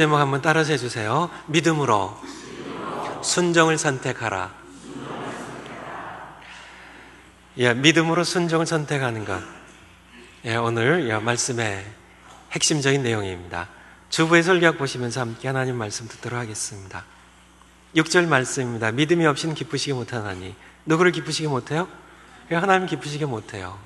제목 한번 따라서 해주세요. 믿음으로 순종을 선택하라. 믿음으로 순종을 선택하는 것. 오늘 말씀의 핵심적인 내용입니다. 주부의 설교학 보시면서 함께 하나님 말씀 듣도록 하겠습니다. 6절 말씀입니다. 믿음이 없이는 기쁘시게 못하나니. 누구를 기쁘시게 못해요? 하나님 기쁘시게 못해요.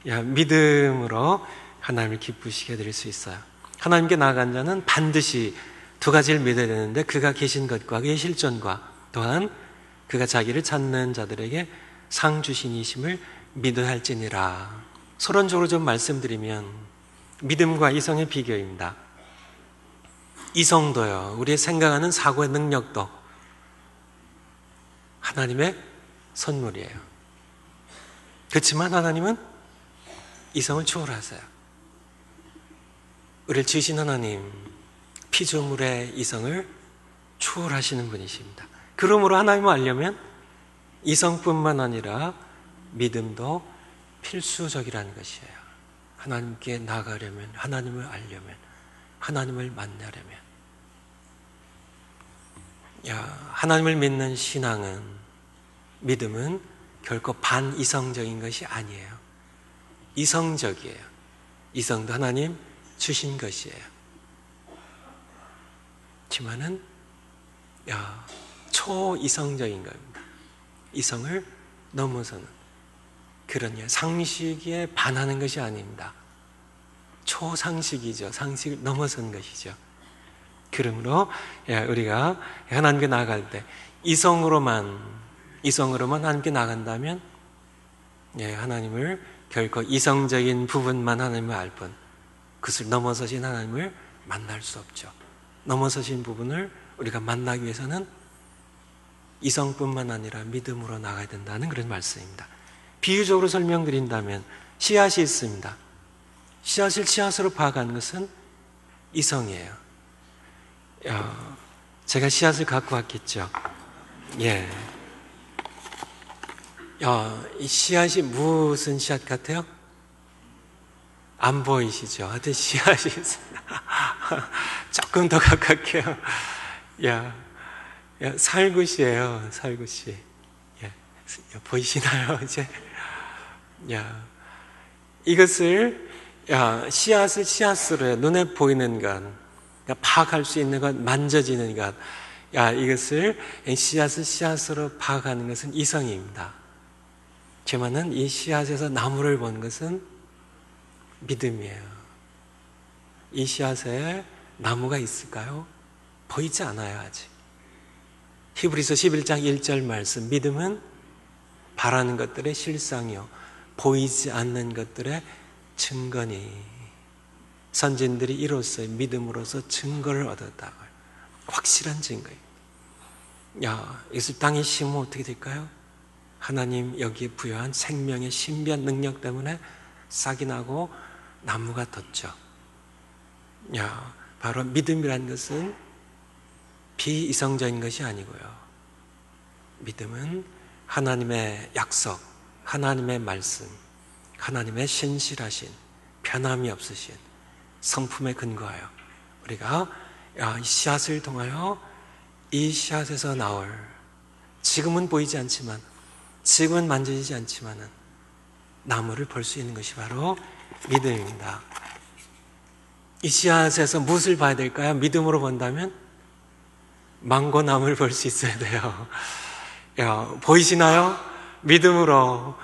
믿음으로 하나님을 기쁘시게 해드릴 수 있어요. 하나님께 나아간 자는 반드시 두 가지를 믿어야 되는데, 그가 계신 것과 그의 실존과 또한 그가 자기를 찾는 자들에게 상 주신이심을 믿어야 할지니라. 서론적으로 좀 말씀드리면 믿음과 이성의 비교입니다. 이성도요, 우리의 생각하는 사고의 능력도 하나님의 선물이에요. 그렇지만 하나님은 이성을 초월하세요. 우리를 지으신 하나님, 피조물의 이성을 초월하시는 분이십니다. 그러므로 하나님을 알려면 이성뿐만 아니라 믿음도 필수적이라는 것이에요. 하나님께 나아가려면, 하나님을 알려면, 하나님을 만나려면. 하나님을 믿는 신앙은, 믿음은 결코 반이성적인 것이 아니에요. 이성적이에요. 이성도 하나님 주신 것이에요. 하지만은 초이성적인 겁니다. 이성을 넘어서는 그런 상식에 반하는 것이 아닙니다. 초상식이죠. 상식을 넘어선 것이죠. 그러므로 우리가 하나님께 나아갈 때 이성으로만 하나님께 나간다면 하나님을 결코 이성적인 부분만 하나님을 알 뿐, 그것을 넘어서신 하나님을 만날 수 없죠. 넘어서신 부분을 우리가 만나기 위해서는 이성뿐만 아니라 믿음으로 나가야 된다는 그런 말씀입니다. 비유적으로 설명드린다면 씨앗이 있습니다. 씨앗을 씨앗으로 파악하는 것은 이성이에요. 제가 씨앗을 갖고 왔겠죠. 이 씨앗이 무슨 씨앗 같아요? 안 보이시죠? 하여튼 씨앗이 있습니다. 조금 더 가깝게요. 살구씨예요. 살구씨. 보이시나요? 이제 이것을 씨앗을 씨앗으로 눈에 보이는 것, 파악할 수 있는 것, 만져지는 것, 이것을 씨앗을 씨앗으로 파악하는 것은 이성입니다. 하지만은 이 씨앗에서 나무를 본 것은 믿음이에요. 이 씨앗에 나무가 있을까요? 보이지 않아요, 아직. 히브리서 11장 1절 말씀, 믿음은 바라는 것들의 실상이요 보이지 않는 것들의 증거니. 선진들이 이로써 믿음으로써 증거를 얻었다고요. 확실한 증거예요. 이것을 땅에 심으면 어떻게 될까요? 하나님 여기에 부여한 생명의 신비한 능력 때문에 싹이 나고 나무가 돋죠. 바로 믿음이라는 것은 비이성적인 것이 아니고요. 믿음은 하나님의 약속, 하나님의 말씀, 하나님의 신실하신, 변함이 없으신 성품에 근거하여 우리가 이 씨앗을 통하여 이 씨앗에서 나올, 지금은 보이지 않지만, 지금은 만져지지 않지만은 나무를 볼 수 있는 것이 바로 믿음입니다. 이 씨앗에서 무엇을 봐야 될까요? 믿음으로 본다면 망고나무를 볼 수 있어야 돼요. 보이시나요? 믿음으로.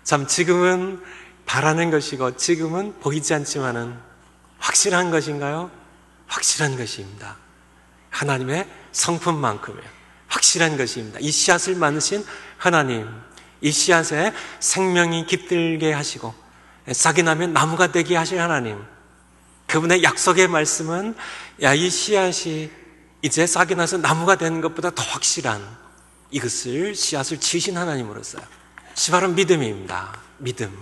참 지금은 바라는 것이고 지금은 보이지 않지만은 확실한 것인가요? 확실한 것입니다. 하나님의 성품만큼이에요. 확실한 것입니다. 이 씨앗을 만드신 하나님, 이 씨앗에 생명이 깃들게 하시고 싹이 나면 나무가 되게 하실 하나님, 그분의 약속의 말씀은 이 씨앗이 이제 싹이 나서 나무가 되는 것보다 더 확실한, 이것을 씨앗을 지으신 하나님으로서요. 바로 믿음입니다. 믿음.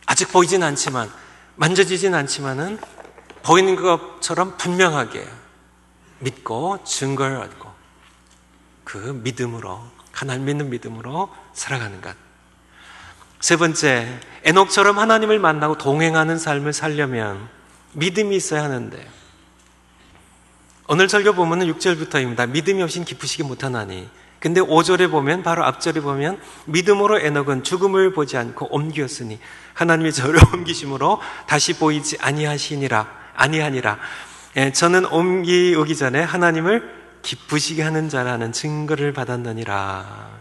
아직 보이진 않지만, 만져지진 않지만은 보이는 것처럼 분명하게 믿고 증거를 얻고 그 믿음으로, 하나님 믿는 믿음으로 살아가는 것. 세 번째, 에녹처럼 하나님을 만나고 동행하는 삶을 살려면 믿음이 있어야 하는데, 오늘 설교 보면은 6절부터입니다. 믿음이 없인 기쁘시기 못하나니. 근데 5절에 보면, 바로 앞절에 보면, 믿음으로 에녹은 죽음을 보지 않고 옮기었으니 하나님의 저를 옮기심으로 다시 보이지 아니하니라. 예, 저는 옮기기 전에 하나님을 기쁘시게 하는 자라는 증거를 받았느니라.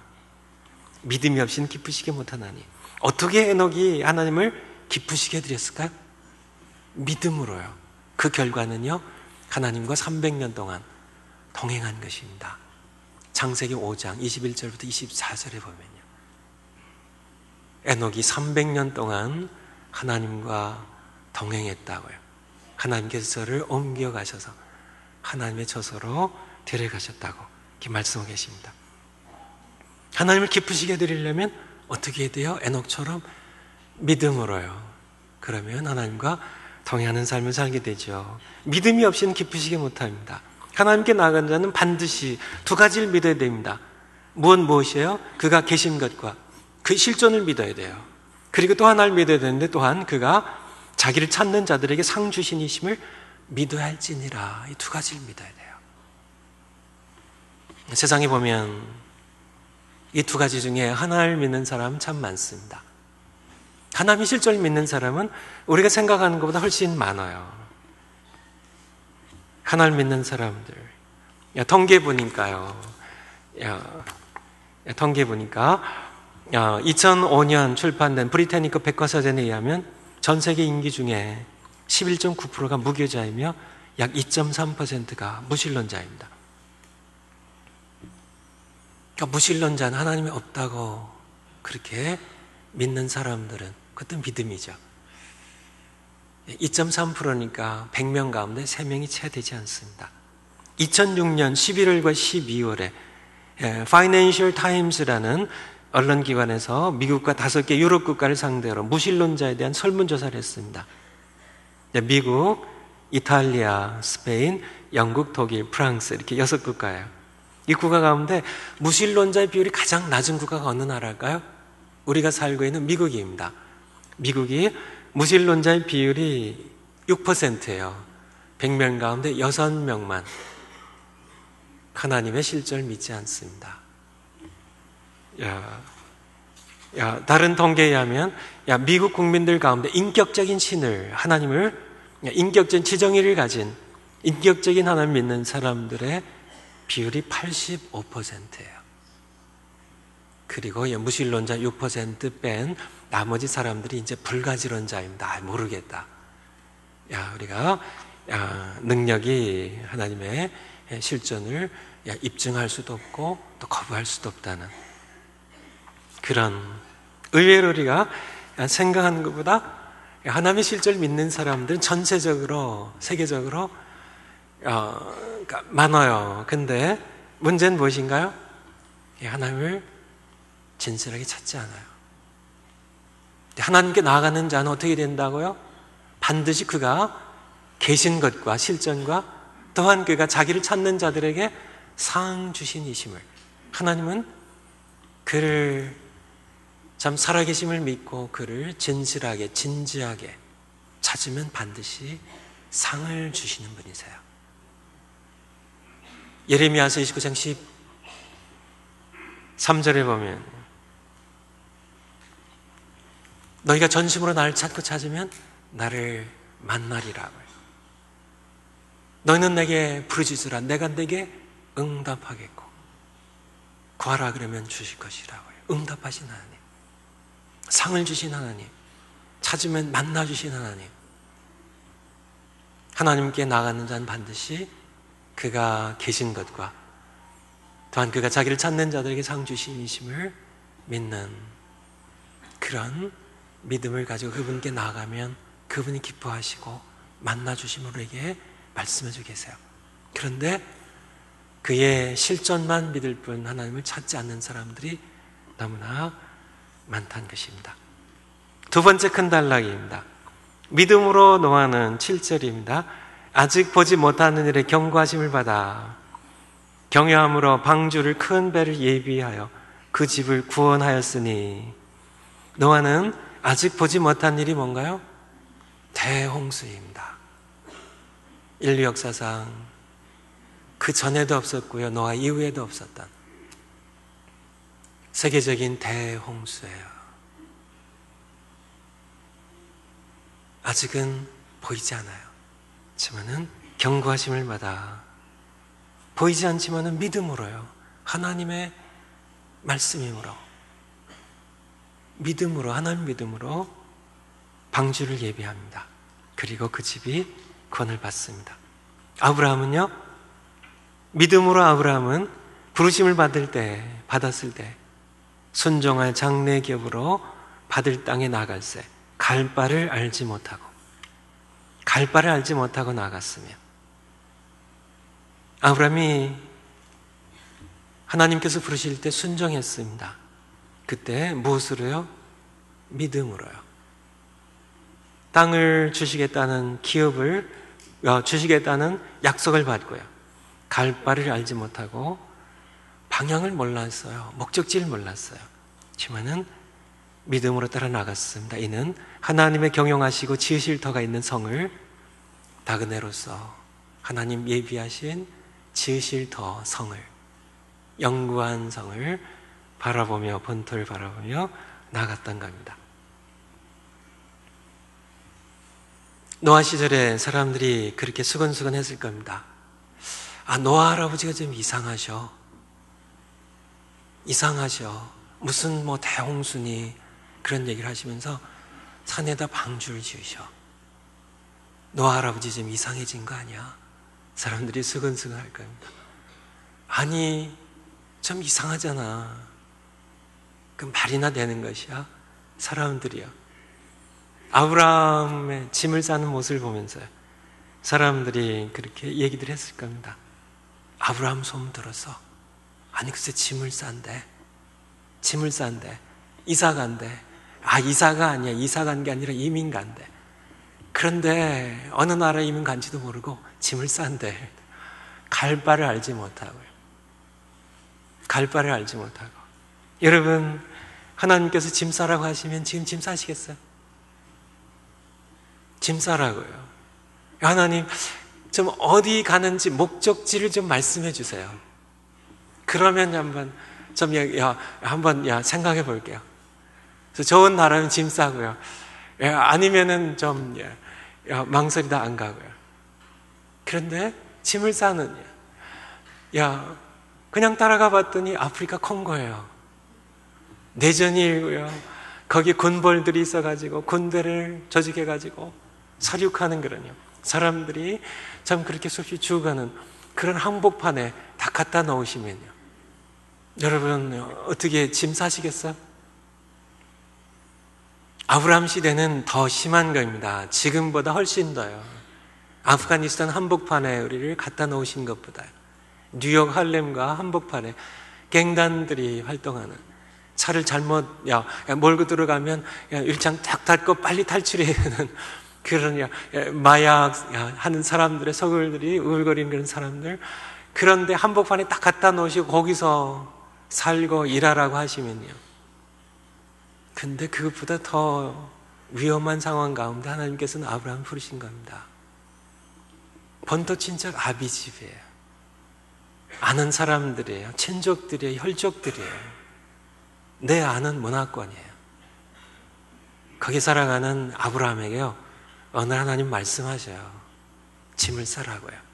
믿음이 없인 기쁘시게 못하나니. 어떻게 에녹이 하나님을 기쁘시게 해드렸을까요? 믿음으로요. 그 결과는요, 하나님과 300년 동안 동행한 것입니다. 창세기 5장 21절부터 24절에 보면요, 에녹이 300년 동안 하나님과 동행했다고요. 하나님께서 저를 옮겨가셔서 하나님의 저소로 데려가셨다고 이렇게 말씀하고 계십니다. 하나님을 기쁘시게 해드리려면 어떻게 해야 돼요? 에녹처럼 믿음으로요. 그러면 하나님과 동행하는 삶을 살게 되죠. 믿음이 없이는 기쁘시게 못합니다. 하나님께 나아간 자는 반드시 두 가지를 믿어야 됩니다. 무엇이에요? 그가 계신 것과 그 실존을 믿어야 돼요. 그리고 또 하나를 믿어야 되는데, 또한 그가 자기를 찾는 자들에게 상 주신 이심을 믿어야 할지니라. 이 두 가지를 믿어야 돼요. 세상에 보면 이 두 가지 중에 하나를 믿는 사람은 참 많습니다. 하나님의 실존을 믿는 사람은 우리가 생각하는 것보다 훨씬 많아요. 하나를 믿는 사람들. 통계 보니까요. 통계 보니까 2005년 출판된 브리타니커 백과사전에 의하면 전 세계 인기 중에 11.9%가 무교자이며 약 2.3%가 무신론자입니다. 그러니까 무신론자는 하나님이 없다고 그렇게 믿는 사람들은 그것도 믿음이죠. 2.3%니까 100명 가운데 3명이 채 되지 않습니다. 2006년 11월과 12월에 Financial Times라는 언론기관에서 미국과 5개 유럽 국가를 상대로 무신론자에 대한 설문조사를 했습니다. 미국, 이탈리아, 스페인, 영국, 독일, 프랑스 이렇게 6국가예요. 이 국가 가운데 무신론자의 비율이 가장 낮은 국가가 어느 나라일까요? 우리가 살고 있는 미국입니다. 미국이 무신론자의 비율이 6%예요. 100명 가운데 6명만 하나님의 실존을 믿지 않습니다. 다른 통계에 의하면 미국 국민들 가운데 인격적인 신을, 하나님을, 인격적인 지정의를 가진 인격적인 하나님을 믿는 사람들의 비율이 85%예요. 그리고 무신론자 6% 뺀 나머지 사람들이 이제 불가지론자입니다. 모르겠다. 우리가 능력이 하나님의 실존을 입증할 수도 없고 또 거부할 수도 없다는 그런, 의외로 우리가 생각하는 것보다 하나님의 실존을 믿는 사람들은 전체적으로, 세계적으로 많아요. 근데 문제는 무엇인가요? 하나님을 진실하게 찾지 않아요. 하나님께 나아가는 자는 어떻게 된다고요? 반드시 그가 계신 것과 실존과 또한 그가 자기를 찾는 자들에게 상 주신 이심을, 하나님은 그를 참 살아계심을 믿고 그를 진실하게 진지하게 찾으면 반드시 상을 주시는 분이세요. 예레미야서 29장 13절에 보면 너희가 전심으로 나를 찾고 찾으면 나를 만나리라고요. 너희는 내게 부르짖으라 내가 내게 응답하겠고 구하라 그러면 주실 것이라고요. 응답하신 하나님, 상을 주신 하나님, 찾으면 만나주신 하나님. 하나님께 나가는 자는 반드시 그가 계신 것과 또한 그가 자기를 찾는 자들에게 상 주심이심을 믿는 그런 믿음을 가지고 그분께 나아가면 그분이 기뻐하시고 만나주심으로 우리에게 말씀해주고 계세요. 그런데 그의 실존만 믿을 뿐 하나님을 찾지 않는 사람들이 너무나 많다는 것입니다. 두 번째 큰 단락입니다. 믿음으로 노아는 7절입니다. 아직 보지 못하는 일에 경고하심을 받아 경외함으로 방주를 큰 배를 예비하여 그 집을 구원하였으니, 노아는 아직 보지 못한 일이 뭔가요? 대홍수입니다. 인류 역사상 그 전에도 없었고요. 노아 이후에도 없었던 세계적인 대홍수예요. 아직은 보이지 않아요. 하지만은 경고하심을 받아 보이지 않지만은 믿음으로요. 하나님의 말씀이므로 믿음으로 하나님 믿음으로 방주를 예비합니다. 그리고 그 집이 구원을 받습니다. 아브라함은요. 믿음으로 아브라함은 부르심을 받았을 때 순종할 장래 기업으로 받을 땅에 나갈새 갈 바를 알지 못하고 나갔으며 아브라함이 하나님께서 부르실 때 순종했습니다. 그때 무엇으로요? 믿음으로요. 땅을 주시겠다는 기업을 주시겠다는 약속을 받고요. 갈 바를 알지 못하고 방향을 몰랐어요. 목적지를 몰랐어요. 하지만은 믿음으로 따라 나갔습니다. 이는 하나님의 경영하시고 지으실 터가 있는 성을 다그네로서 하나님 예비하신 지으실 터 성을 영구한 성을 바라보며 본토를 바라보며 나갔던 겁니다. 노아 시절에 사람들이 그렇게 수근수근했을 겁니다. 노아 할아버지가 좀 이상하셔. 무슨 대홍수니 그런 얘기를 하시면서 산에다 방주를 지으셔. 노아 할아버지 좀 이상해진 거 아니야? 사람들이 수근수근 할 겁니다. 아니, 좀 이상하잖아. 그 말이나 되는 것이야? 사람들이요. 아브라함의 짐을 싸는 모습을 보면서 사람들이 그렇게 얘기들 했을 겁니다. 아브라함 소문 들었어. 아니, 글쎄 짐을 싼대. 이사 간대. 이사가 아니야. 이사 간 게 아니라 이민 간대. 그런데 어느 나라 이민 간지도 모르고 짐을 싼대. 갈 바를 알지 못하고요. 여러분, 하나님께서 짐 싸라고 하시면 지금 짐 싸시겠어요? 짐 싸라고요. 하나님, 좀 어디 가는지 목적지를 좀 말씀해 주세요. 그러면 한번 생각해 볼게요. 좋은 나라는 짐 싸고요. 아니면은 망설이다 안 가고요. 그런데 짐을 싸는 그냥 따라가 봤더니 아프리카 콩고예요. 내전이 일고요. 거기 군벌들이 있어가지고 군대를 조직해가지고 사륙하는 그러냐. 사람들이 참 그렇게 수없이 죽어가는 그런 한복판에 다 갖다 놓으시면요. 여러분, 어떻게 짐 싸시겠어요? 아브라함 시대는 더 심한 겁니다. 지금보다 훨씬 더요. 아프가니스탄 한복판에 우리를 갖다 놓으신 것보다요. 뉴욕 할렘과 한복판에 갱단들이 활동하는, 차를 잘못 몰고 들어가면 일창 탁 닫고 빨리 탈출해야 되는 그런 마약 하는 사람들의 서글들이 우울거리는 그런 사람들, 그런데 한복판에 딱 갖다 놓으시고 거기서 살고 일하라고 하시면요. 근데 그것보다 더 위험한 상황 가운데 하나님께서는 아브라함을 부르신 겁니다. 본토 친척 아비집이에요. 아는 사람들이에요. 친족들이에요. 혈족들이에요. 내 아는 문화권이에요. 거기 살아가는 아브라함에게요, 어느 하나님 말씀하셔요. 짐을 싸라고요.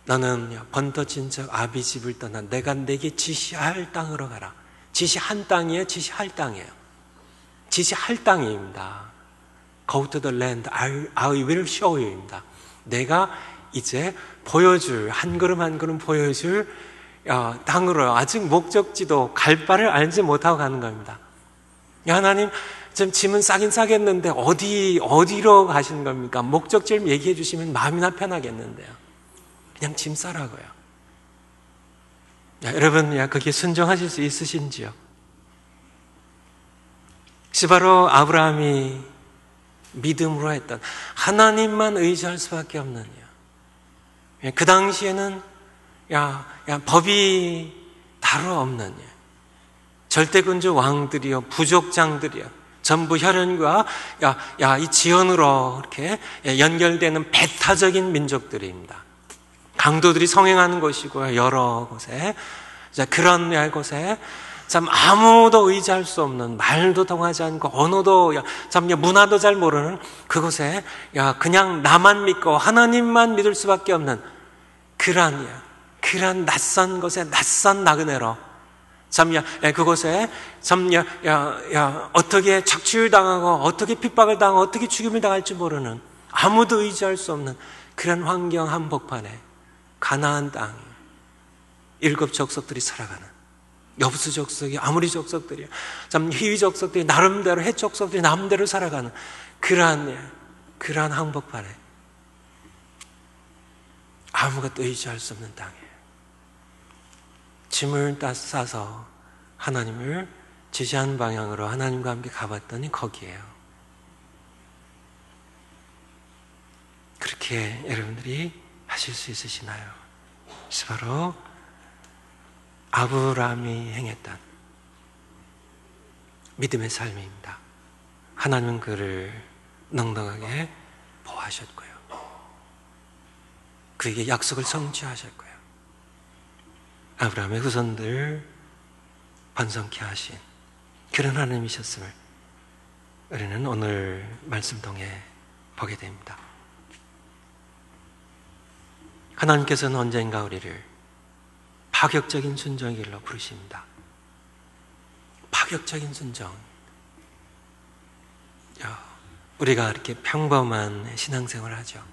너는 본토 친척 아비집을 떠나 내가 내게 지시할 땅으로 가라. 지시한 땅이에요? 지시할 땅이에요? 지시할 땅입니다. Go to the land I will show you입니다. 내가 이제 보여줄, 한 걸음 한 걸음 보여줄 땅으로, 아직 목적지도 갈 바를 알지 못하고 가는 겁니다. 하나님, 좀 짐은 싸긴 싸겠는데 어디로 가시는 겁니까? 목적지를 얘기해 주시면 마음이나 편하겠는데요. 그냥 짐 싸라고요. 여러분, 거기에 순종하실 수 있으신지요? 그것이 바로 아브라함이 믿음으로 했던, 하나님만 의지할 수밖에 없는, 그 당시에는 법이 다루 없는, 절대군주 왕들이요, 부족장들이요, 전부 혈연과 이 지연으로 이렇게 연결되는 배타적인 민족들입니다. 강도들이 성행하는 곳이고요. 여러 곳에. 자, 그런 곳에 참 아무도 의지할 수 없는, 말도 통하지 않고 언어도 참 문화도 잘 모르는 그곳에 그냥 나만 믿고 하나님만 믿을 수밖에 없는 그러한 낯선 곳에 낯선 나그네로 그곳에 어떻게 착취를 당하고 어떻게 핍박을 당하고 어떻게 죽임을 당할지 모르는, 아무도 의지할 수 없는 그런 환경 한복판에 가나안 땅 7 족속들이 살아가는, 여부수 족속이, 아모리 족속들이, 히위 족속들이, 나름대로 헷 족속들이 남대로 살아가는 그러한 한복판에 아무것도 의지할 수 없는 땅이에요. 짐을 싸서 하나님을 지시한 방향으로 하나님과 함께 가봤더니 거기에요. 그렇게 여러분들이 하실 수 있으시나요? 그것이 바로 아브라함이 행했던 믿음의 삶입니다. 하나님은 그를 넉넉하게 보호하셨고요, 그에게 약속을 성취하셨고요, 아브라함의 후손들 번성케 하신 그런 하나님이셨음을 우리는 오늘 말씀 통해 보게 됩니다. 하나님께서는 언젠가 우리를 파격적인 순종의 길로 부르십니다. 파격적인 순종. 우리가 이렇게 평범한 신앙생활을 하죠.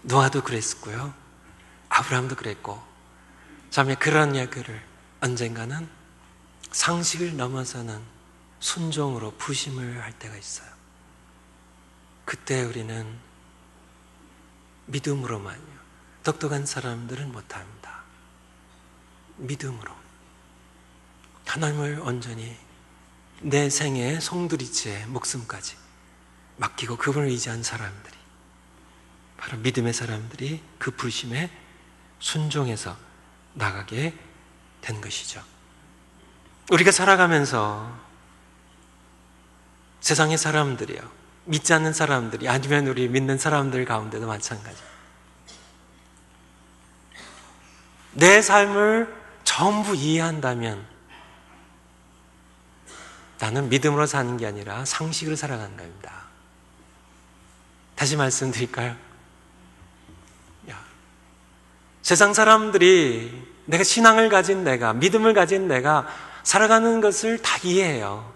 노아도 그랬었고요, 아브라함도 그랬고, 그런 그를 언젠가는 상식을 넘어서는 순종으로 부심을 할 때가 있어요. 그때 우리는 믿음으로만요. 똑똑한 사람들은 못합니다. 믿음으로 하나님을 온전히 내 생의 송두리째 목숨까지 맡기고 그분을 의지한 사람들이, 바로 믿음의 사람들이 그 부심에 순종해서 나가게 된 것이죠. 우리가 살아가면서 세상의 사람들이요, 믿지 않는 사람들이, 아니면 우리 믿는 사람들 가운데도 마찬가지, 내 삶을 전부 이해한다면 나는 믿음으로 사는 게 아니라 상식으로 살아가는 겁니다. 다시 말씀드릴까요? 세상 사람들이 내가 신앙을 가진 내가, 믿음을 가진 내가 살아가는 것을 다 이해해요.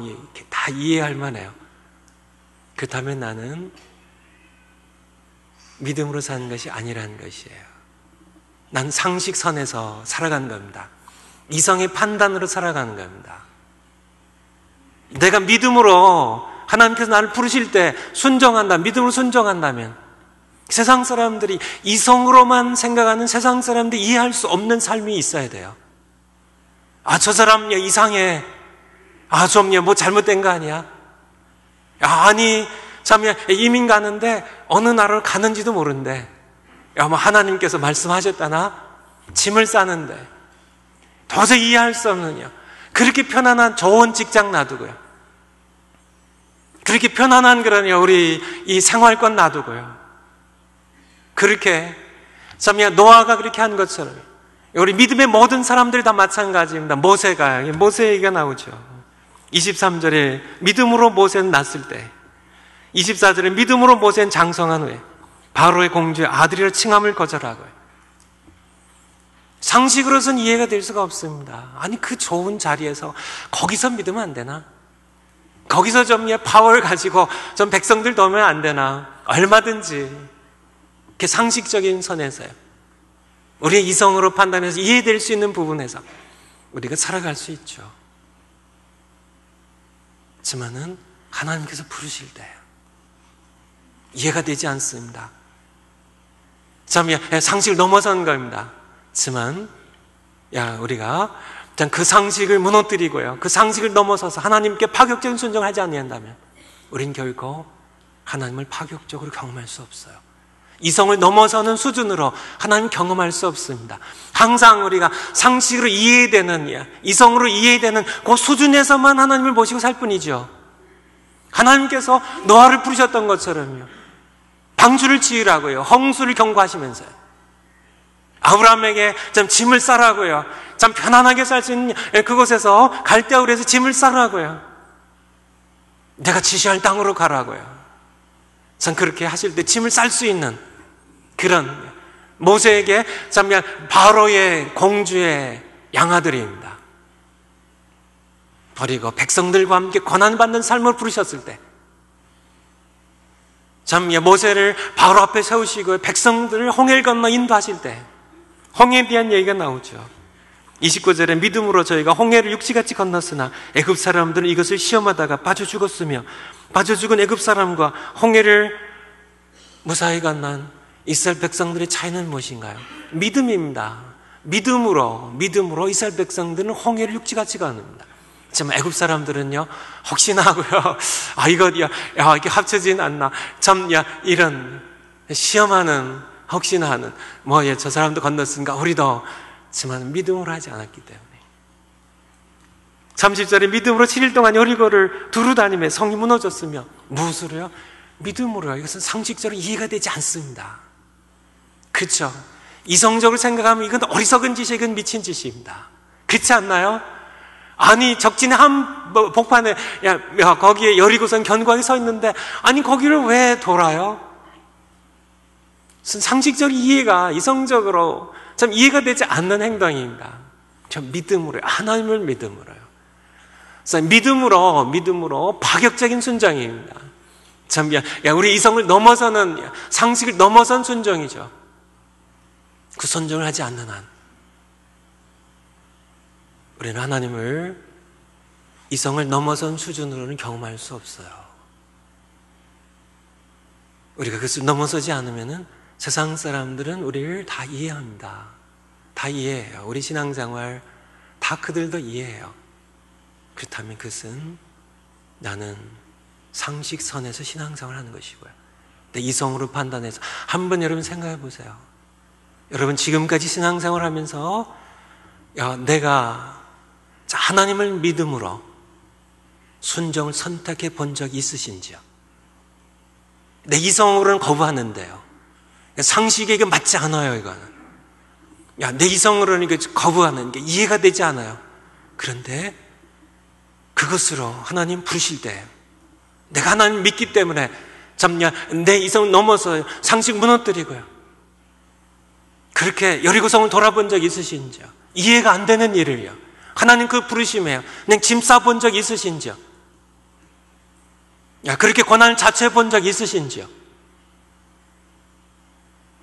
이렇게 다 이해할 만해요. 그렇다면 나는 믿음으로 사는 것이 아니라는 것이에요. 난 상식선에서 살아가는 겁니다. 이성의 판단으로 살아가는 겁니다. 내가 믿음으로 하나님께서 나를 부르실 때 순종한다, 믿음으로 순종한다면 세상 사람들이 이성으로만 생각하는 세상 사람들이 이해할 수 없는 삶이 있어야 돼요. 저 사람 이상해. 좀 뭐 잘못된 거 아니야? 아니 참 이민 가는데 어느 나라로 가는지도 모르는데 뭐 하나님께서 말씀하셨다나? 짐을 싸는데 도저히 이해할 수 없느냐? 그렇게 편안한 좋은 직장 놔두고요, 그렇게 편안한 우리 이 생활권 놔두고요, 그렇게 참 노아가 그렇게 한 것처럼 우리 믿음의 모든 사람들이 다 마찬가지입니다. 모세 얘기가 나오죠. 23절에 믿음으로 모세는 낳았을 때, 24절에 믿음으로 모세는 장성한 후에 바로의 공주의 아들이라 칭함을 거절하고요. 상식으로서는 이해가 될 수가 없습니다. 아니 그 좋은 자리에서 거기서 믿으면 안 되나? 거기서 좀 파워를 가지고 좀 백성들 도우면 안 되나? 얼마든지 이렇게 상식적인 선에서요, 우리의 이성으로 판단해서 이해될 수 있는 부분에서 우리가 살아갈 수 있죠. 하지만은 하나님께서 부르실 때 이해가 되지 않습니다. 참 상식을 넘어선 겁니다. 하지만 우리가 그 상식을 무너뜨리고요, 그 상식을 넘어서서 하나님께 파격적인 순종을 하지 않는다면 우린 결코 하나님을 파격적으로 경험할 수 없어요. 이성을 넘어서는 수준으로 하나님 경험할 수 없습니다. 항상 우리가 상식으로 이해되는, 이성으로 이해되는 그 수준에서만 하나님을 모시고 살 뿐이죠. 하나님께서 노아를 부르셨던 것처럼요, 방주를 지으라고요, 홍수를 경고하시면서요, 아브라함에게 좀 짐을 싸라고요. 참 편안하게 살 수 있는 그곳에서 갈대아우르에서 짐을 싸라고요. 내가 지시할 땅으로 가라고요. 참 그렇게 하실 때 짐을 쌀 수 있는 그런 모세에게 참 바로의 공주의 양아들입니다. 버리고 백성들과 함께 고난받는 삶을 부르셨을 때 참 모세를 바로 앞에 세우시고 백성들을 홍해를 건너 인도하실 때 홍해에 대한 얘기가 나오죠. 29절에 믿음으로 저희가 홍해를 육지같이 건넜으나 애굽 사람들은 이것을 시험하다가 빠져 죽었으며 빠져 죽은 애굽 사람과 홍해를 무사히 건넌 이스라엘 백성들의 차이는 무엇인가요? 믿음입니다. 믿음으로 이스라엘 백성들은 홍해를 육지같이 건넙니다. 참 애굽 사람들은요 혹시나 하고요 이거 이게 합쳐지진 않나 참 이런 시험하는 혹시나 하는 저 사람도 건넜으니까 우리도 하지만 믿음으로 하지 않았기 때문에 30절에 믿음으로 7일 동안 여리고를 두루 다니며 성이 무너졌으며 무엇으로요? 믿음으로요. 이것은 상식적으로 이해가 되지 않습니다. 그렇죠? 이성적으로 생각하면 이건 어리석은 짓이에요. 이건 미친 짓입니다. 그렇지 않나요? 아니 적진의 한 복판에 거기에 여리고성 견고하게 서 있는데 아니 거기를 왜 돌아요? 상식적으로 이해가 이성적으로 참 이해가 되지 않는 행동입니다. 참 믿음으로요. 하나님을 믿음으로요. 믿음으로 파격적인 순종입니다. 참 우리 이성을 넘어서는 상식을 넘어선 순종이죠. 그 순종을 하지 않는 한 우리는 하나님을 이성을 넘어선 수준으로는 경험할 수 없어요. 우리가 그것을 넘어서지 않으면은 세상 사람들은 우리를 다 이해합니다. 다 이해해요. 우리 신앙생활 다 그들도 이해해요. 그렇다면 그것은 나는 상식선에서 신앙생활을 하는 것이고요. 근데 이성으로 판단해서 한번 여러분 생각해 보세요. 여러분 지금까지 신앙생활을 하면서 내가 하나님을 믿음으로 순종을 선택해 본 적이 있으신지요? 내 이성으로는 거부하는데요. 상식에 이게 맞지 않아요, 이거는. 내 이성으로는 이게 거부하는 게 이해가 되지 않아요. 그런데 그것으로 하나님 부르실 때 내가 하나님 믿기 때문에 내 이성을 넘어서 상식 무너뜨리고요. 그렇게 여리고성을 돌아본 적이 있으신지요? 이해가 안 되는 일을요. 하나님 그 부르심에요. 그냥 짐 싸본 적이 있으신지요? 그렇게 고난을 자처해 본 적이 있으신지요?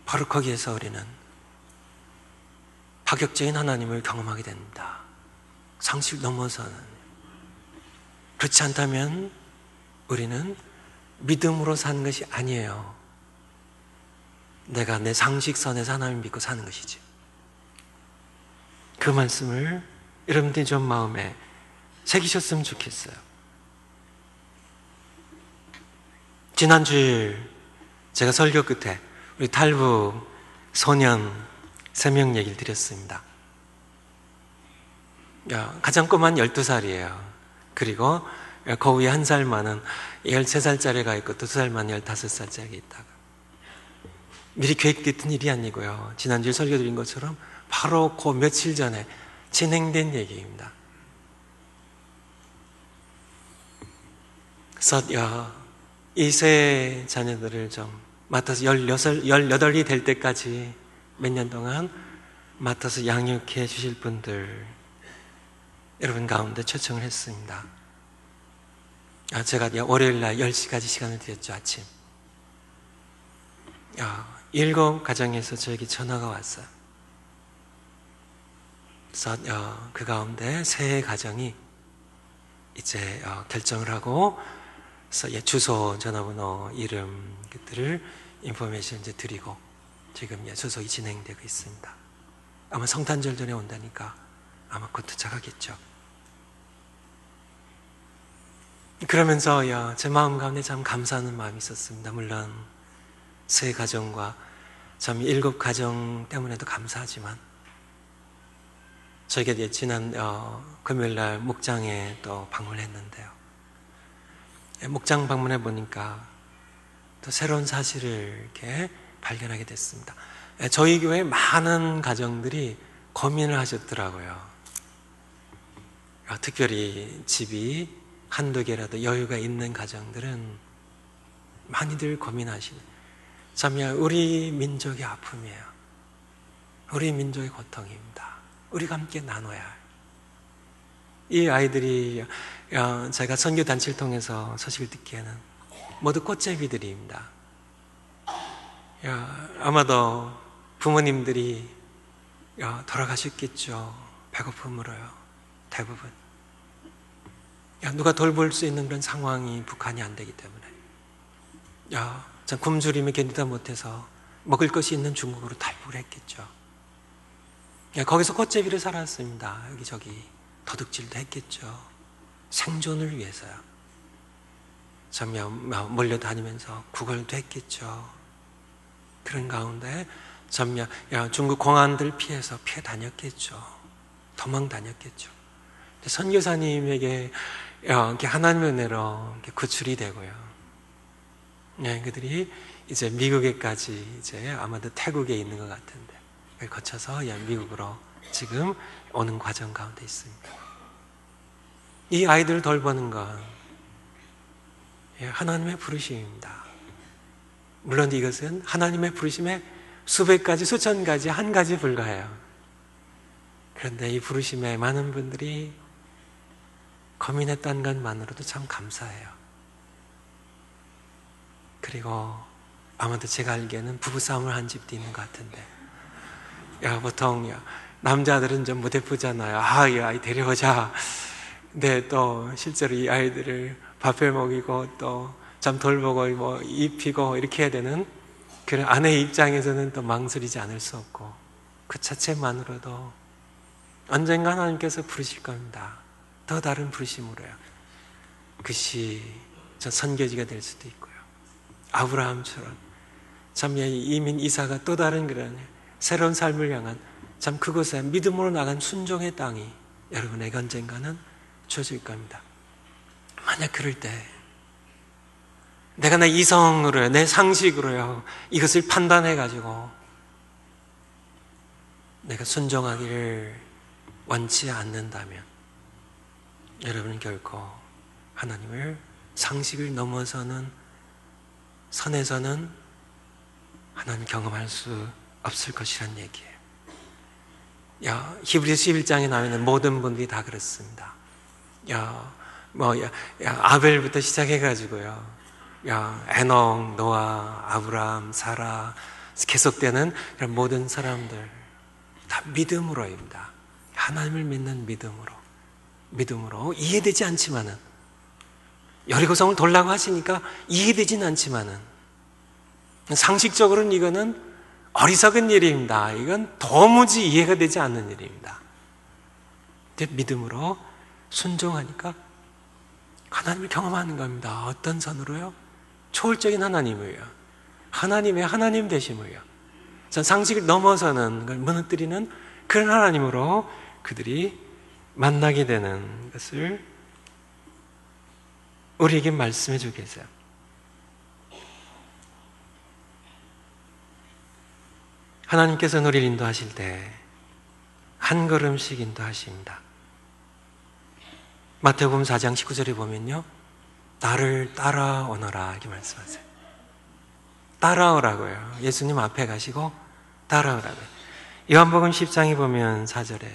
바로 거기에서 우리는 파격적인 하나님을 경험하게 됩니다. 상식을 넘어서는. 그렇지 않다면 우리는 믿음으로 사는 것이 아니에요. 내가 내 상식선에서 하나님을 믿고 사는 것이지. 그 말씀을 여러분들이 좀 마음에 새기셨으면 좋겠어요. 지난주일 제가 설교 끝에 우리 탈북 소년 3명 얘기를 드렸습니다. 가장 꼬만 12살이에요. 그리고 그 위에 1살 많은 13살짜리가 있고 2살 많은 15살짜리가 있다가 미리 계획됐던 일이 아니고요. 지난주에 설교 드린 것처럼 바로 그 며칠 전에 진행된 얘기입니다. 그래서 이 세 자녀들을 좀 맡아서 18이 될 때까지 몇 년 동안 맡아서 양육해 주실 분들 여러분 가운데 초청을 했습니다. 제가 월요일 날 10시까지 시간을 드렸죠, 아침. 7 가정에서 저에게 전화가 왔어요. 그래서 그 가운데 3 가정이 이제 결정을 하고 그래서 주소, 전화번호, 이름 것들을 인포메이션 이제 드리고 지금 소속이 진행되고 있습니다. 아마 성탄절 전에 온다니까 아마 곧 도착하겠죠. 그러면서 제 마음 가운데 참 감사하는 마음이 있었습니다. 물론 3 가정과 참 7 가정 때문에도 감사하지만 저에게 지난 금요일날 목장에 또 방문을 했는데요. 목장 방문해 보니까 또 새로운 사실을 이렇게 발견하게 됐습니다. 저희 교회 많은 가정들이 고민을 하셨더라고요. 특별히 집이 한두 개라도 여유가 있는 가정들은 많이들 고민하시네. 참여 우리 민족의 아픔이에요. 우리 민족의 고통입니다. 우리가 함께 나눠야 해요. 이 아이들이 제가 선교단체를 통해서 소식을 듣기에는 모두 꽃제비들입니다. 아마도 부모님들이 돌아가셨겠죠. 배고픔으로요. 대부분. 누가 돌볼 수 있는 그런 상황이 북한이 안 되기 때문에. 참 굶주림에 견디다 못해서 먹을 것이 있는 중국으로 탈북을 했겠죠. 거기서 꽃제비를 살았습니다. 여기저기 도둑질도 했겠죠. 생존을 위해서요. 참 몰려다니면서 구걸도 했겠죠. 그런 가운데 참 중국 공안들 피해서 피해 다녔겠죠. 도망 다녔겠죠. 선교사님에게 이렇게 하나님의 은혜로 구출이 되고요. 그들이 이제 미국에까지 이제 아마도 태국에 있는 것 같은데 그걸 거쳐서 미국으로 지금 오는 과정 가운데 있습니다. 이 아이들을 돌보는 건 하나님의 부르심입니다. 물론 이것은 하나님의 부르심의 수백 가지, 수천 가지, 한 가지 불과해요. 그런데 이 부르심에 많은 분들이 고민했다는 것만으로도 참 감사해요. 그리고 아마도 제가 알기에는 부부싸움을 한 집도 있는 것 같은데 보통 남자들은 좀 무대쁘잖아요. 이 아이 데려오자. 근데 또 실제로 이 아이들을 밥해 먹이고 또 참 돌보고 입히고 이렇게 해야 되는 그런 아내의 입장에서는 또 망설이지 않을 수 없고 그 자체만으로도 언젠가 하나님께서 부르실 겁니다. 더 다른 부르심으로요. 그것이 저 선교지가 될 수도 있고요. 아브라함처럼 참 이민 이사가 또 다른 그런 새로운 삶을 향한 참 그곳에 믿음으로 나간 순종의 땅이 여러분에게 언젠가는 주어질 겁니다. 만약 그럴 때 내가 내 이성으로요, 내 상식으로요 이것을 판단해가지고 내가 순종하기를 원치 않는다면 여러분은 결코 하나님을 상식을 넘어서는 선에서는 하나님 경험할 수 없을 것이란 얘기예요. 히브리서 11장에 나오는 모든 분들이 다 그렇습니다. 아벨부터 시작해가지고요. 에녹, 노아, 아브라함, 사라 계속되는 그런 모든 사람들 다 믿음으로입니다. 하나님을 믿는 믿음으로 이해되지 않지만은 여리고성을 돌라고 하시니까 이해되진 않지만은 상식적으로는 이거는 어리석은 일입니다. 이건 도무지 이해가 되지 않는 일입니다. 근데 믿음으로 순종하니까 하나님을 경험하는 겁니다. 어떤 선으로요? 초월적인 하나님을요. 하나님의 하나님 되심을요. 전 상식을 넘어서는 걸 무너뜨리는 그런 하나님으로 그들이 만나게 되는 것을 우리에게 말씀해 주고 계세요. 하나님께서는 우리를 인도하실 때 한 걸음씩 인도하십니다. 마태복음 4장 19절에 보면요, 나를 따라오너라 이렇게 말씀하세요. 따라오라고요. 예수님 앞에 가시고 따라오라고요. 요한복음 10장에 보면 4절에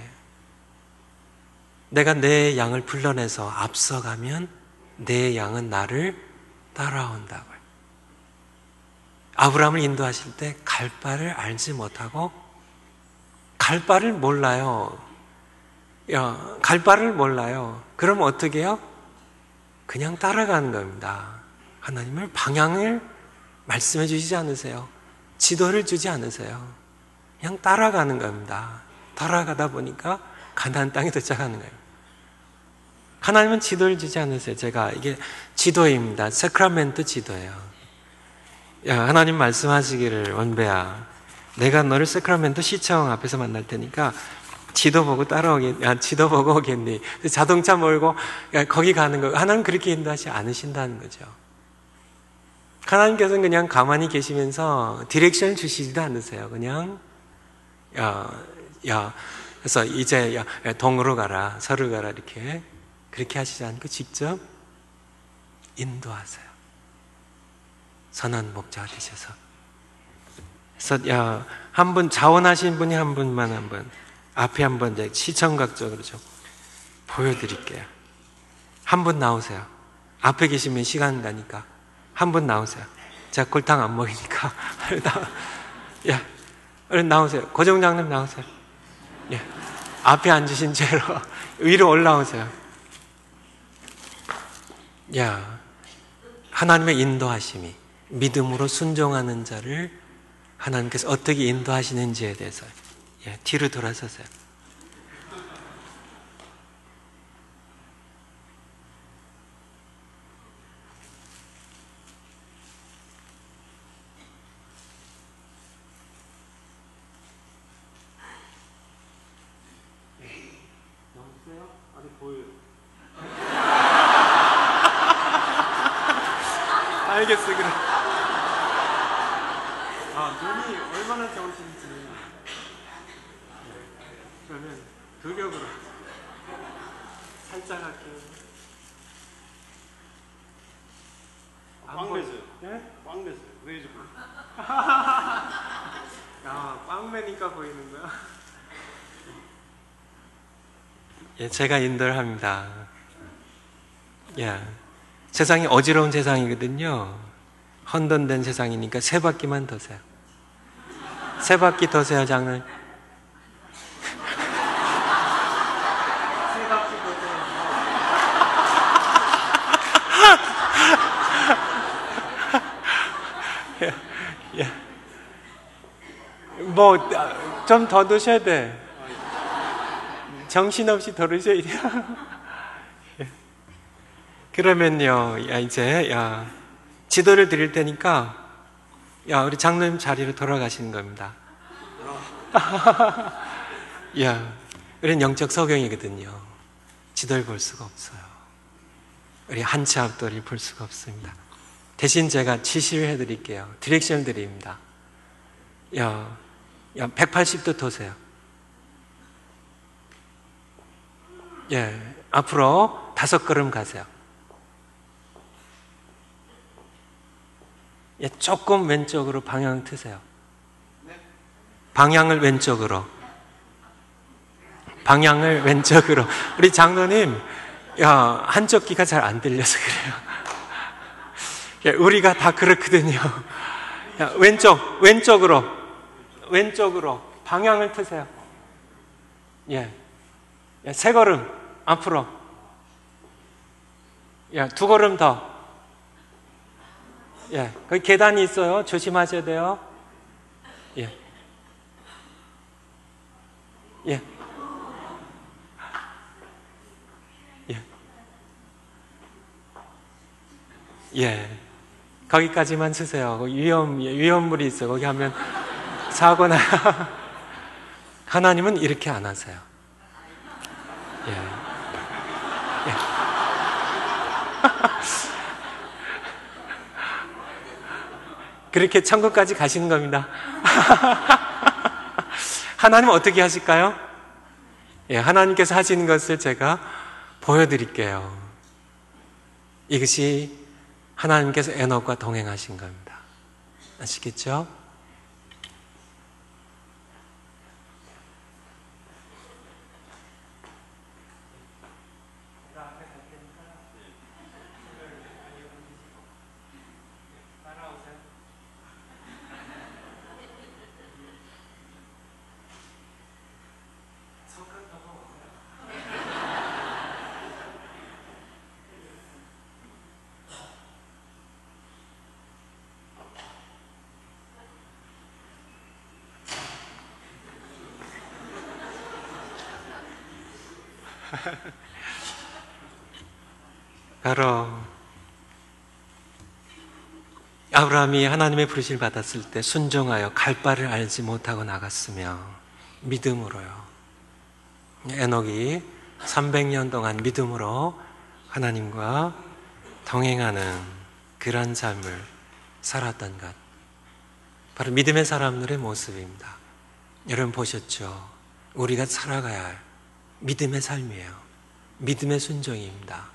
내가 내 양을 불러내서 앞서가면 내 양은 나를 따라온다고요. 아브라함을 인도하실 때 갈 바를 알지 못하고 갈 바를 몰라요. 갈 바를 몰라요. 그럼 어떻게 해요? 그냥 따라가는 겁니다. 하나님을 방향을 말씀해 주시지 않으세요. 지도를 주지 않으세요. 그냥 따라가는 겁니다. 따라가다 보니까 가나안 땅에 도착하는 거예요. 하나님은 지도를 주지 않으세요. 제가 이게 지도입니다. 세크라멘트 지도예요. 하나님 말씀하시기를 원배야, 내가 너를 세크라멘토 시청 앞에서 만날 테니까 지도 보고 지도 보고 오겠니? 자동차 몰고 거기 가는 거. 하나님 그렇게 인도하지 않으신다는 거죠. 하나님께서는 그냥 가만히 계시면서 디렉션 주시지도 않으세요. 그냥 그래서 이제 동으로 가라, 서로 가라 이렇게 그렇게 하시지 않고 직접 인도하세요. 선한 목자가 되셔서. 그래서 한 분 자원하신 분이 한 분만 한번 앞에 한번 이제 시청각적으로 좀 보여드릴게요. 한 분 나오세요. 앞에 계시면 시간 가니까 한 분 나오세요. 제가 골탕 안 먹이니까 얼른 나오세요. 고정장님 나오세요. 예. 앞에 앉으신 채로 위로 올라오세요. 하나님의 인도하심이 믿음으로 순종하는 자를 하나님께서 어떻게 인도하시는지에 대해서 뒤로 돌아서세요. 알겠어, 그래. 눈이 얼마나 좋으신지. 그러면 두 격으로 살짝 할게요. 꽝 매세요. 네? 꽝 매세요. 왜 이렇게? 꽝 매니까 보이는 거야? 제가 인도를 합니다. 세상이 어지러운 세상이거든요. 혼돈된 세상이니까 세 바퀴만 더세요. 세 바퀴 더세요, 장로님. 세 바퀴 더세요. 좀 더 드셔야 돼. 정신없이 더르셔야 돼요. 그러면요, 이제 지도를 드릴 테니까 우리 장로님 자리로 돌아가시는 겁니다. 우리는 영적 소경이거든요. 지도를 볼 수가 없어요. 우리 한 치 앞도를 볼 수가 없습니다. 대신 제가 지시를 해드릴게요. 디렉션을 드립니다. 180도 도세요. 앞으로 5걸음 가세요. 조금 왼쪽으로 방향 트세요. 방향을 왼쪽으로. 방향을 왼쪽으로. 우리 장로님, 한쪽 귀가 잘 안 들려서 그래요. 우리가 다 그렇거든요. 왼쪽으로. 방향을 트세요. 3걸음 앞으로. 2걸음 더. 거기 계단이 있어요. 조심하셔야 돼요. 거기까지만 쓰세요. 위험물이 있어요. 거기 하면 사고나. 하나님은 이렇게 안 하세요. 그렇게 천국까지 가시는 겁니다. 하나님은 어떻게 하실까요? 하나님께서 하시는 것을 제가 보여드릴게요. 이것이 하나님께서 에녹과 동행하신 겁니다. 아시겠죠? 바로 아브라함이 하나님의 부르심을 받았을 때 순종하여 갈 바를 알지 못하고 나갔으며 믿음으로요. 에녹이 300년 동안 믿음으로 하나님과 동행하는 그런 삶을 살았던 것. 바로 믿음의 사람들의 모습입니다. 여러분 보셨죠? 우리가 살아가야 할 믿음의 삶이에요. 믿음의 순종입니다.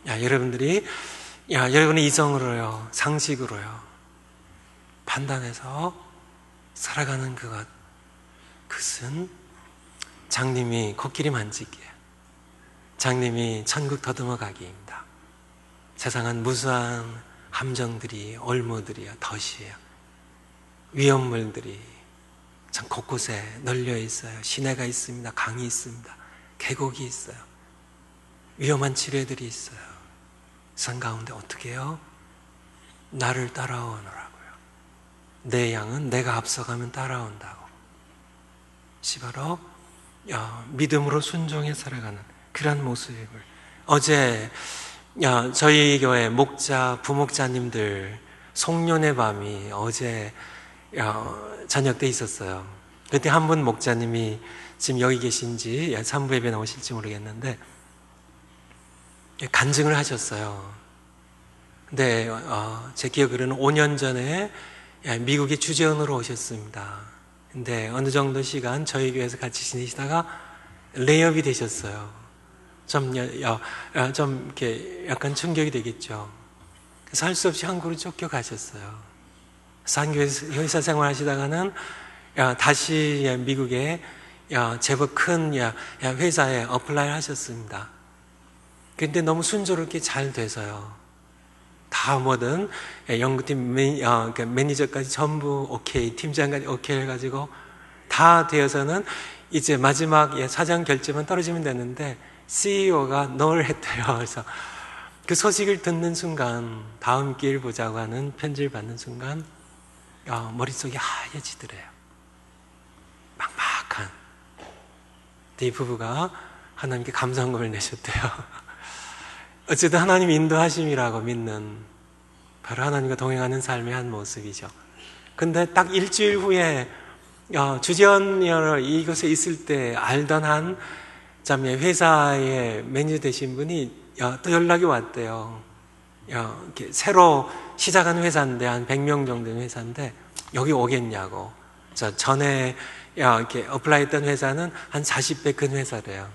여러분의 이성으로요, 상식으로요, 판단해서 살아가는 그것은 장님이 코끼리 만지기예요. 장님이 천국 더듬어 가기입니다. 세상은 무수한 함정들이, 올무들이요, 덫이에요. 위험물들이 참 곳곳에 널려 있어요. 시내가 있습니다. 강이 있습니다. 계곡이 있어요. 위험한 지뢰들이 있어요. 산 가운데 어떻게 해요? 나를 따라오너라고요. 내 양은 내가 앞서가면 따라온다고. 바로 믿음으로 순종해 살아가는 그런 모습을 어제 저희 교회 목자, 부목자님들 송년회 밤이 어제 저녁 때 있었어요. 그때 한 분 목자님이 지금 여기 계신지 3부 예배 나오실지 모르겠는데 간증을 하셨어요. 근데 제 기억으로는 5년 전에 미국에 주재원으로 오셨습니다. 근데 어느 정도 시간 저희 교회에서 같이 지내시다가 레이업이 되셨어요. 좀 이렇게 약간 충격이 되겠죠. 그래서 할 수 없이 한국으로 쫓겨가셨어요. 산교회에서 회사 생활하시다가는 다시 미국에 제법 큰 회사에 어플라이 하셨습니다. 그런데 너무 순조롭게 잘 돼서요. 다 뭐든 연구팀 매니저까지 전부 오케이, 팀장까지 오케이 해가지고 다 되어서는 이제 마지막 사장 결제만 떨어지면 되는데 CEO가 널 했대요. 그래서 그 소식을 듣는 순간 다음 기회를 보자고 하는 편지를 받는 순간 머릿속이 하얘지더래요. 막막한. 이 부부가 하나님께 감사한금을 내셨대요. 어쨌든 하나님 인도하심이라고 믿는 바로 하나님과 동행하는 삶의 한 모습이죠. 근데 딱 일주일 후에 주재원 이곳에 있을 때 알던 한 회사의 매니저 되신 분이 또 연락이 왔대요. 이렇게 새로 시작한 회사인데 한 100명 정도 되는 회사인데 여기 오겠냐고. 전에 이렇게 어플라이했던 회사는 한 40배 큰 회사래요.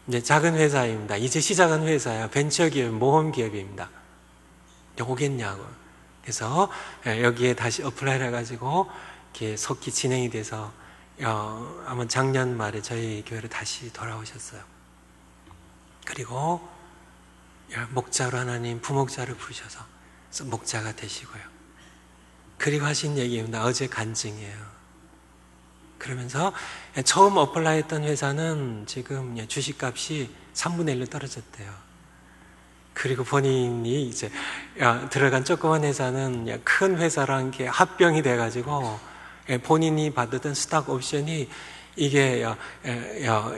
이제 작은 회사입니다. 이제 시작한 회사예요. 벤처기업, 모험기업입니다. 오겠냐고. 그래서 여기에 다시 어플라이를 해가지고 이렇게 속히 진행이 돼서 아마 작년 말에 저희 교회로 다시 돌아오셨어요. 그리고 목자로 하나님 부목자를 부르셔서 목자가 되시고요. 그리고 하신 얘기입니다. 어제 간증이에요. 그러면서 처음 어플라이 했던 회사는 지금 주식값이 3분의 1로 떨어졌대요. 그리고 본인이 이제 들어간 조그만 회사는 큰 회사랑 이렇게 합병이 돼가지고 본인이 받았던 스탁 옵션이 이게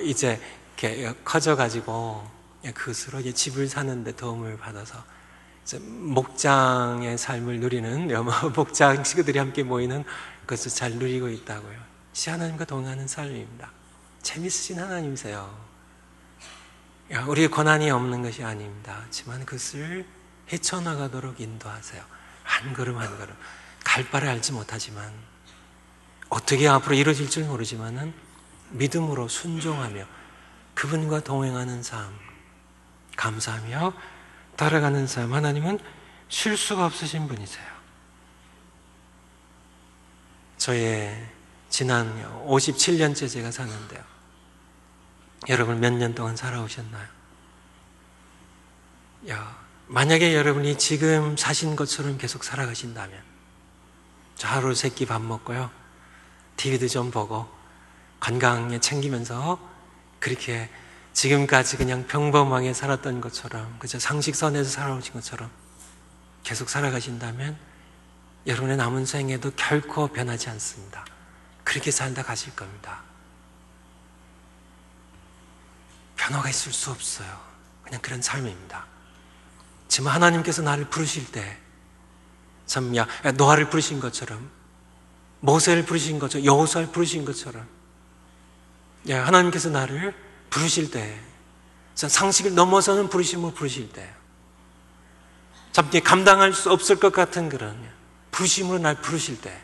이제 이렇게 커져가지고 그것으로 집을 사는데 도움을 받아서 목장의 삶을 누리는 목장 식구들이 함께 모이는 그것을 잘 누리고 있다고요. 하나님과 동행하는 삶입니다. 재밌으신 하나님이세요. 우리의 권한이 없는 것이 아닙니다. 하지만 그것을 헤쳐나가도록 인도하세요. 한 걸음 한 걸음. 갈 바를 알지 못하지만 어떻게 앞으로 이루어질 줄 모르지만은 믿음으로 순종하며 그분과 동행하는 삶, 감사하며 따라가는 삶. 하나님은 쉴 수가 없으신 분이세요. 저의 지난 57년째 제가 사는데요. 여러분 몇 년 동안 살아오셨나요? 만약에 여러분이 지금 사신 것처럼 계속 살아가신다면 저 하루 세 끼 밥 먹고요. TV도 좀 보고 건강에 챙기면서 그렇게 지금까지 그냥 평범하게 살았던 것처럼 그저 상식선에서 살아오신 것처럼 계속 살아가신다면 여러분의 남은 생에도 결코 변하지 않습니다. 그렇게 살다 가실 겁니다. 변화가 있을 수 없어요. 그냥 그런 삶입니다. 지금 하나님께서 나를 부르실 때 참 노아를 부르신 것처럼 모세를 부르신 것처럼 여호수아를 부르신 것처럼 하나님께서 나를 부르실 때 상식을 넘어서는 부르심을 부르실 때 참 감당할 수 없을 것 같은 그런 부심으로 날 부르실 때,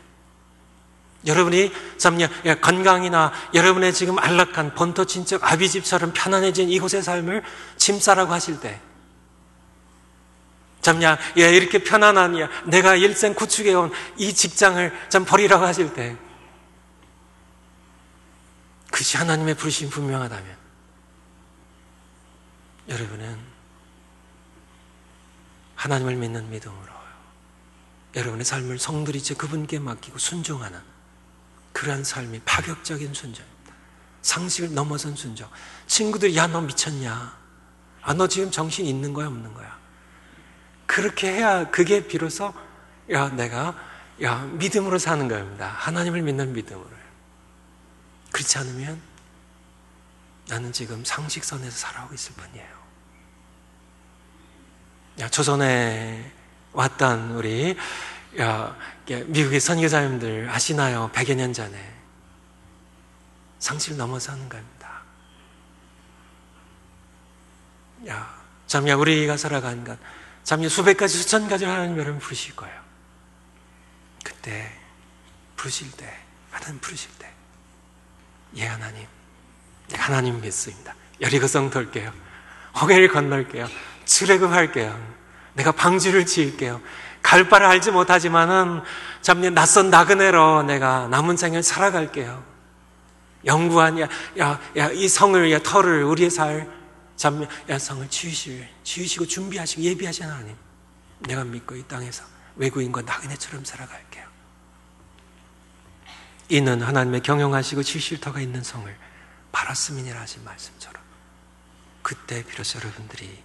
여러분이 참 건강이나 여러분의 지금 안락한 본토 친척 아비집처럼 편안해진 이곳의 삶을 침사라고 하실 때, 참냐 이렇게 편안한 내가 일생 구축해온 이 직장을 참 버리라고 하실 때, 그것이 하나님의 부르심이 분명하다면 여러분은 하나님을 믿는 믿음으로 여러분의 삶을 성도리째 그분께 맡기고 순종하는 그러한 삶이 파격적인 순종입니다. 상식을 넘어선 순종. 친구들이 야 너 미쳤냐? 아 너 지금 정신 있는 거야 없는 거야? 그렇게 해야 그게 비로소 내가 믿음으로 사는 겁니다. 하나님을 믿는 믿음으로. 그렇지 않으면 나는 지금 상식선에서 살아오고 있을 뿐이에요. 조선에 왔던 우리 미국의 선교사님들 아시나요? 100여 년 전에 상식을 넘어서 하는 겁니다. 참 우리가 살아가는 것, 참 수백 가지 수천 가지를 하나님 여러분 부르실 거예요. 그때 부르실 때, 하나님 부르실 때, 하나님 믿습니다. 여리고성 돌게요. 홍해를 건널게요. 출애굽할게요. 내가 방주를 지을게요. 갈 바를 알지 못하지만은 참 낯선 나그네로 내가 남은 생을 살아갈게요. 영구한 이 성을 터를 우리의 성을 지으시고 준비하시고 예비하신 하나님, 내가 믿고 이 땅에서 외국인과 나그네처럼 살아갈게요. 이는 하나님의 경영하시고 지으실 터가 있는 성을 바랐음이니라 하신 말씀처럼, 그때 비로소 여러분들이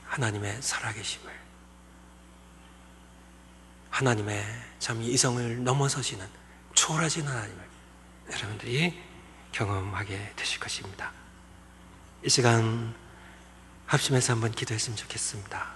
하나님의 살아계심을, 하나님의 참 이성을 넘어서시는 초월하신 하나님을 여러분들이 경험하게 되실 것입니다. 이 시간 합심해서 한번 기도했으면 좋겠습니다.